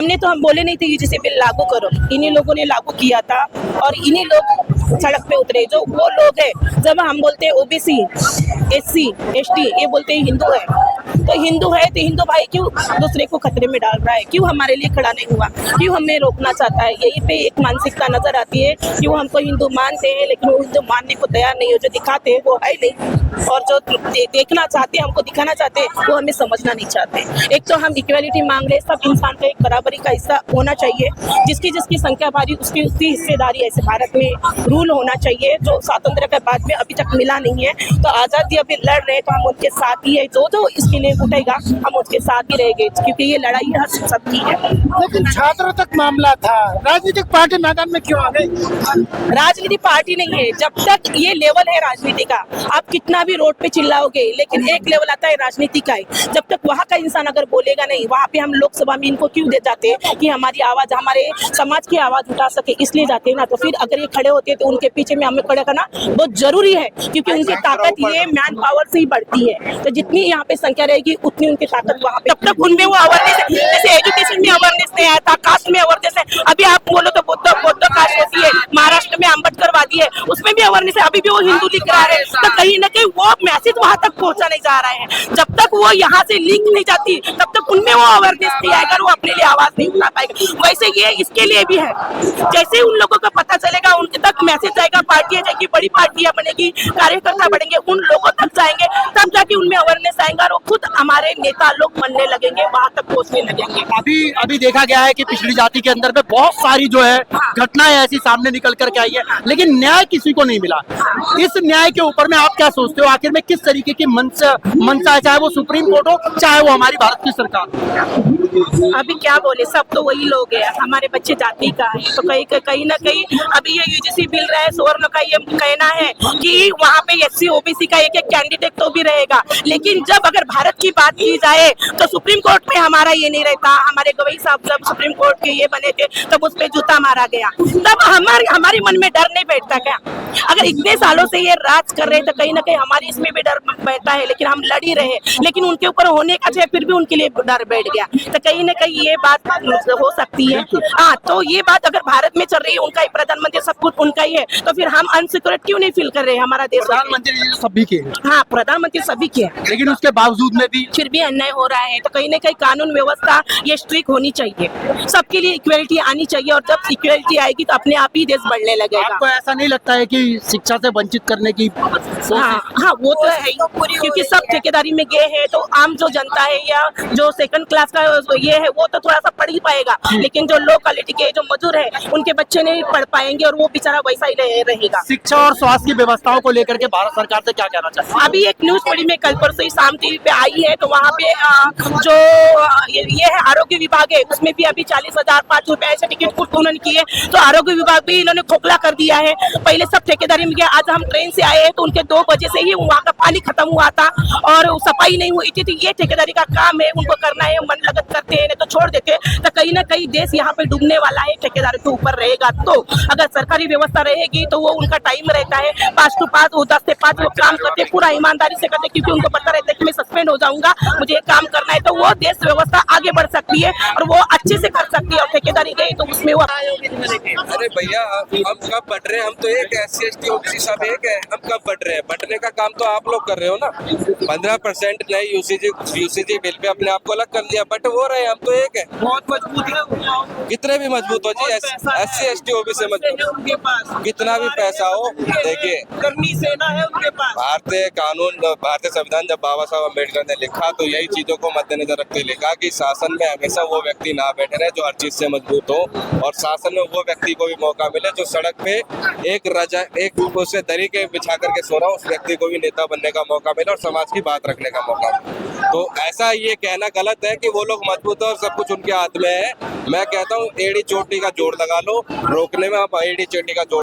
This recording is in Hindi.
हमने तो हम बोले नहीं थे यूजीसी बिल लागू करो, इन्हीं लोगों ने लागू किया था और इन्हीं लोग सड़क पे उतरे। जो वो लोग है, जब हम बोलते हैं ओबीसी, एससी, एसटी, ये बोलते हैं हिंदू है, तो हिंदू है तो हिंदू भाई क्यों दूसरे को खतरे में डाल रहा है, क्यों हमारे लिए खड़ा नहीं हुआ, क्यों हमें रोकना चाहता है। यही पे एक मानसिकता नजर आती है कि वो हमको हिंदू मानते हैं लेकिन वो हिंदू मानने को तैयार नहीं हो, जो दिखाते हैं वो है नहीं, और जो देखना चाहते हैं, हमको दिखाना चाहते हैं, वो हमें समझना नहीं चाहते। एक तो हम इक्वालिटी मांग रहे हैं, सब इंसान का एक बराबरी का हिस्सा होना चाहिए, जिसकी जिसकी संख्या भारी उसकी उसकी हिस्सेदारी ऐसे भारत में रूल होना चाहिए, जो स्वातंत्र के बाद में अभी तक मिला नहीं है। तो आज़ादी अभी लड़ रहे हैं तो हम उनके साथ ही है, जो जो इसके लिए उठेगा हम उसके साथ ही रहेंगे, क्योंकि ये लड़ाई हर सबकी है। लेकिन छात्रों तक मामला था, राजनीतिक पार्टी मैदान में क्यों आ गई? राजनीति पार्टी नहीं है, जब तक ये लेवल है राजनीति का, आप कितना भी रोड पे चिल्लाओगे, लेकिन एक लेवल आता है राजनीति का है। जब तक वहाँ का इंसान अगर बोलेगा नहीं, वहाँ पे हम लोकसभा में इनको क्यों दे जाते हैं कि हमारी आवाज, हमारे समाज की आवाज उठा सके, इसलिए जाते हैं ना। तो फिर अगर ये खड़े होते हैं तो उनके पीछे में हमें खड़ा करना बहुत जरूरी है, क्योंकि उनकी ताकत ये मैन पावर से ही बढ़ती है। तो जितनी यहाँ पे संख्या रहेगी उतनी उनकी ताकत वहाँ पे, तब तक उनमें वो अवेयरनेस, जैसे एजुकेशन में अवेयरनेस नहीं आया था, कास्ट में अवेयरनेस है। अभी आप बोलो तो बौद्ध कास्ट होती है, महाराष्ट्र में अम्बेडकरवादी है, उसमें भी अवेयरनेस है, अभी भी वो हिंदू दिख रहा है। तो कहीं ना कहीं वो मैसेज वहाँ तक पहुँचा नहीं जा रहा है। जब तक वो यहाँ से लिंक नहीं जाती तब तक उनमें वो अवेयरनेस नहीं आएगा, वो अपने लिए आवाज नहीं उठा पाएगा। वैसे ये इसके लिए भी है, जैसे उन लोगों को पता चलेगा, उनके तक मैसेज जाएगा, पार्टियां जाएगी, बड़ी पार्टियां बनेगी, कार्यकर्ता बढ़ेंगे, उन लोगों तक जाएंगे, तब जाके उनमें अवेयरनेस आएगा और वो खुद हमारे नेता लोग बनने लगेंगे, वहां तक पहुंचने लगेंगे। अभी देखा गया है कि पिछड़ी जाति के अंदर में बहुत सारी जो है घटनाएं ऐसी सामने निकल कर के आई है, लेकिन न्याय किसी को नहीं मिला। इस न्याय के ऊपर में आप क्या सोचते हो, आखिर में किस तरीके की मंशा है, चाहे वो सुप्रीम कोर्ट हो, चाहे वो हमारी भारत की सरकार? अभी क्या बोले, सब तो वही लोग हैं, हमारे बच्चे जाति का है, तो कहीं ना कहीं अभी ये यूजीसी बिल रहा है, स्वर्ण का ये कहना है कि वहाँ पे एससी ओबीसी का एक एक कैंडिडेट तो भी रहेगा, लेकिन जब अगर भारत की बात की जाए तो सुप्रीम कोर्ट में हमारा ये नहीं रहता। हमारे गवई साहब जब सुप्रीम कोर्ट के ये बने थे तब उस पर जूता मारा गया, तब हमारे मन में डर नहीं बैठता क्या? अगर इतने सालों से ये राज कर रहे तो कहीं ना कहीं हमारी इसमें भी डर बैठता है, लेकिन हम लड़ ही रहे, लेकिन उनके ऊपर होने का चाहे फिर भी उनके लिए डर बैठ गया। तो कहीं ना कहीं ये बात हो सकती है। हाँ, तो ये बात अगर भारत में चल रही है, उनका ही प्रधानमंत्री, सब कुछ उनका ही है, तो फिर हम अनसिक्योर क्यों नहीं फील कर रहे हैं? हमारा देश प्रधानमंत्री सभी के, हाँ प्रधानमंत्री सभी के, लेकिन उसके बावजूद में भी फिर भी अन्याय हो रहा है। तो कहीं ना कहीं कानून व्यवस्था ये स्ट्रिक्ट होनी चाहिए, सबके लिए इक्वलिटी आनी चाहिए, और जब इक्वलिटी आएगी तो अपने आप ही देश बढ़ने लगेगा। आपको ऐसा नहीं लगता है कि शिक्षा से वंचित करने की? हाँ वो तो है ही, क्योंकि सब ठेकेदारी में गए हैं, तो आम जो जनता है या जो सेकंड क्लास का ये है वो तो थोड़ा सा पढ़ ही पाएगा, लेकिन जो लो क्वालिटी के जो मजदूर है उनके बच्चे नहीं पढ़ पाएंगे और वो बेचारा वैसा ही रहेगा। शिक्षा और स्वास्थ्य की व्यवस्थाओं को लेकर के भारत सरकार से क्या कहना चाहते हैं? अभी एक न्यूज पढ़ी में, कल परसों ही शाम टीवी पे आई है, तो वहाँ पे जो ये है आरोग्य विभाग है, उसमें भी अभी 40,000 ₹5 ऐसे टिकट कुछ उन्होंने किए, तो आरोग्य विभाग भी इन्होंने खोखला कर दिया है। पहले सब ठेकेदारी में गया, आज हम ट्रेन से आए तो उनके 2 बजे से ही वहाँ का पानी खत्म हुआ था और सफाई नहीं हुई थी। तो ये ठेकेदारी का काम है, उनको करना है, मन लगत करते हैं, नहीं तो छोड़ देते। तो कहीं ना कहीं देश यहाँ पे डूबने वाला है, ठेकेदारी के ऊपर रहेगा। तो अगर सरकारी व्यवस्था रहेगी तो वो उनका टाइम रहता है 5 to 5, वो 10 से 5 वो काम करते, पूरा ईमानदारी से करते, क्योंकि उनको पता रहता है कि मैं सस्पेंड हो जाऊंगा, मुझे ये काम करना है। तो वो देश व्यवस्था आगे बढ़ सकती है और वो अच्छे से कर सकती है, और ठेकेदारी गई तो उसमें वो। अरे भैया, हम कब बढ़ रहे हैं? हम तो एक SC ST OBC सब एक है, हम कब बढ़ रहे हैं? बढ़ने का काम तो आप लोग कर रहे हो ना। 15% नए यूसीजी बिल पे अपने आप को अलग कर लिया, बट वो रहे, हम तो एक है। बहुत मजबूत है, कितने भी मजबूत हो जी, SC ST OBC मजबूत उनके पास, कितना भी पैसा हो, देखिए कर्मी सेना है उनके पास। भारतीय कानून, भारतीय संविधान जब बाबा साहब अम्बेडकर ने लिखा तो यही चीजों को मद्देनजर रखते लिखा कि शासन में हमेशा वो व्यक्ति ना बैठे रहे जो हर चीज से मजबूत हो, और शासन में वो व्यक्ति को भी मौका मिले जो सड़क पे एक उसे दरी के बिछा करके सो रहा हो, उस व्यक्ति को भी नेता बनने का मौका मिले और समाज की बात रखने का मौका मिले। तो ऐसा ये कहना गलत है कि वो लोग मजबूत है और सब कुछ उनके हाथ में है। मैं कहता हूँ एड़ी चोटी का जोड़ लगा लो, रोकने में आप एड़ी चोटी का जोड़